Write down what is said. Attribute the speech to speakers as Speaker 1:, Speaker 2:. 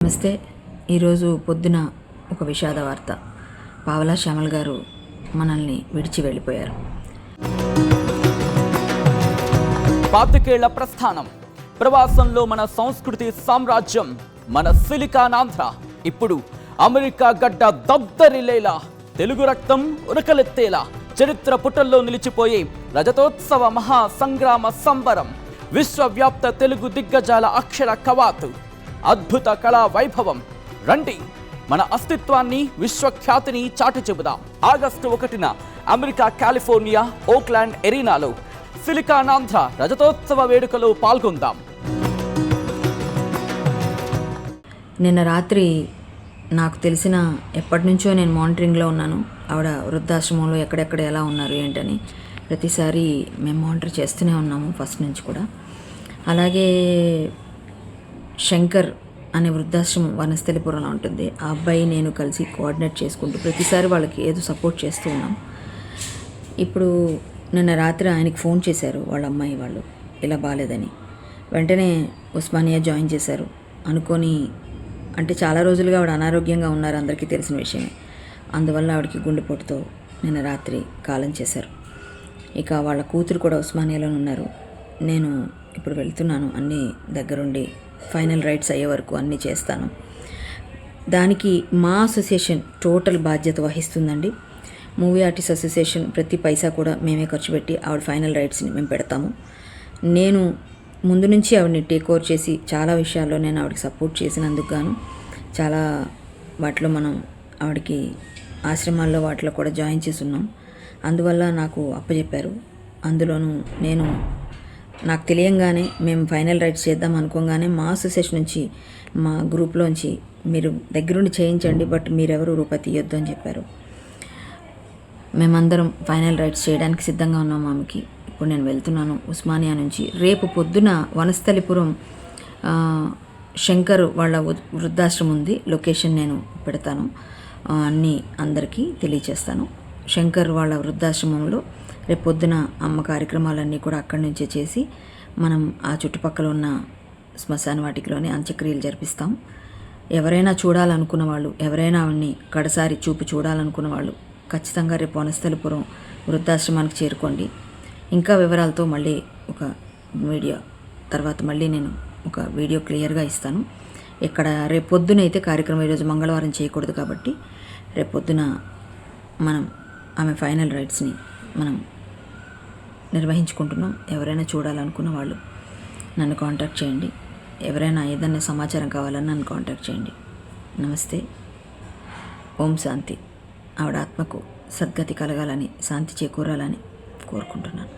Speaker 1: నమస్తే. ఈరోజు పొద్దున ఒక విషాద వార్త. పావలా శ్యామల్ గారు మనల్ని విడిచి వెళ్ళిపోయారు.
Speaker 2: 25 ప్రస్థానం, ప్రవాసంలో మన సంస్కృతి సామ్రాజ్యం, మన సిలికానాంధ్ర ఇప్పుడు అమెరికా గడ్డ దద్దరిల్లేలా, తెలుగు రక్తం ఉరకలెత్తేలా చరిత్ర పుటల్లో నిలిచిపోయే రజతోత్సవ మహా సంగ్రామ సంబరం, విశ్వవ్యాప్త తెలుగు దిగ్గజాల అక్షర కవాతు, అద్భుత కళా వైభవం. రండి, మన అస్తిత్వాన్ని విశ్వఖ్యాతిని చాటి చెబుదాం. ఆగస్టు 1న అమెరికా కాలిఫోర్నియా ఓక్లాండ్ ఎరీనాలో సిలికానాంధ్ర రజతోత్సవ వేడుకలో పాల్గొందాం.
Speaker 1: నిన్న రాత్రి నాకు తెలిసిన, ఎప్పటి నుంచో నేను మానిటరింగ్లో ఉన్నాను, ఆవిడ వృద్ధాశ్రమంలో ఎక్కడెక్కడ ఎలా ఉన్నారు ఏంటని ప్రతిసారి మేము మానిటర్ చేస్తూనే ఉన్నాము ఫస్ట్ నుంచి కూడా. అలాగే శంకర్ అనే వృద్ధాశ్రమం వనస్థలిపురంలో ఉంటుంది. ఆ అబ్బాయి నేను కలిసి కోఆర్డినేట్ చేసుకుంటూ ప్రతిసారి వాళ్ళకి ఏదో సపోర్ట్ చేస్తూ ఉన్నాం. ఇప్పుడు నిన్న రాత్రి ఆయనకి ఫోన్ చేశారు వాళ్ళ అమ్మాయి వాళ్ళు, ఇలా బాగాలేదని. వెంటనే ఉస్మానియా జాయిన్ చేశారు. అనుకొని, అంటే చాలా రోజులుగా ఆవిడ అనారోగ్యంగా ఉన్నారు, అందరికీ తెలిసిన విషయమే. అందువల్ల ఆవిడకి గుండెపోటుతో నిన్న రాత్రి కాలం చేశారు. ఇక వాళ్ళ కూతురు కూడా ఉస్మానియాలోనే ఉన్నారు. నేను ఇప్పుడు వెళ్తున్నాను, అన్నీ దగ్గరుండి ఫైనల్ రైట్స్ అయ్యే వరకు అన్నీ చేస్తాను. దానికి మా అసోసియేషన్ టోటల్ బాధ్యత వహిస్తుందండి. మూవీ ఆర్టిస్ట్ అసోసియేషన్ ప్రతి పైసా కూడా మేమే ఖర్చు పెట్టి ఆవిడ ఫైనల్ రైట్స్ని మేము పెడతాము. నేను ముందు నుంచి ఆవిడని టేక్ ఓవర్ చేసి చాలా విషయాల్లో నేను ఆవిడకి సపోర్ట్ చేసినందుకు గాను చాలా వాటిలో మనం ఆవిడకి ఆశ్రమాల్లో వాటిలో కూడా జాయిన్ చేసి ఉన్నాం. అందువల్ల నాకు అప్పచెప్పారు. అందులోనూ నేను నాకు తెలియంగానే మేము ఫైనల్ రైట్స్ చేద్దాం అనుకోగానే మా అసోసియేషన్ నుంచి, మా గ్రూప్లోంచి మీరు దగ్గరుండి చేయించండి, బట్ మీరెవరు రూపాయి తీయొద్దు అని చెప్పారు. మేమందరం ఫైనల్ రైట్స్ చేయడానికి సిద్ధంగా ఉన్నాం ఆమెకి. ఇప్పుడు నేను వెళ్తున్నాను ఉస్మానియా నుంచి. రేపు పొద్దున వనస్థలిపురం శంకర్ వాళ్ళ వృద్ధాశ్రమం ఉంది, లొకేషన్ నేను పెడతాను, అన్నీ అందరికీ తెలియచేస్తాను. శంకర్ వాళ్ళ వృద్ధాశ్రమంలో రేపు పొద్దున అమ్మ కార్యక్రమాలన్నీ కూడా అక్కడి నుంచే చేసి మనం ఆ చుట్టుపక్కల ఉన్న శ్మశాన వాటికలోనే అంత్యక్రియలు జరిపిస్తాం. ఎవరైనా చూడాలనుకున్న వాళ్ళు, ఎవరైనా ఆవిడ్ని కడసారి చూపి చూడాలనుకున్న వాళ్ళు ఖచ్చితంగా రేపు వనస్థలిపురం వృద్ధాశ్రమానికి చేరుకోండి. ఇంకా వివరాలతో మళ్ళీ ఒక వీడియో తర్వాత మళ్ళీ నేను ఒక వీడియో క్లియర్గా ఇస్తాను. ఇక్కడ రేపు పొద్దున అయితే కార్యక్రమం, ఈరోజు మంగళవారం చేయకూడదు కాబట్టి రేపు పొద్దున మనం ఆమె ఫైనల్ రైట్స్ని మనం నిర్వహించుకుంటున్నాం. ఎవరైనా చూడాలనుకున్న వాళ్ళు నన్ను కాంటాక్ట్ చేయండి. ఎవరైనా ఏదైనా సమాచారం కావాలని నన్ను కాంటాక్ట్ చేయండి. నమస్తే. ఓం శాంతి. ఆవిడ ఆత్మకు సద్గతి కలగాలని, శాంతి చేకూరాలని కోరుకుంటున్నాను.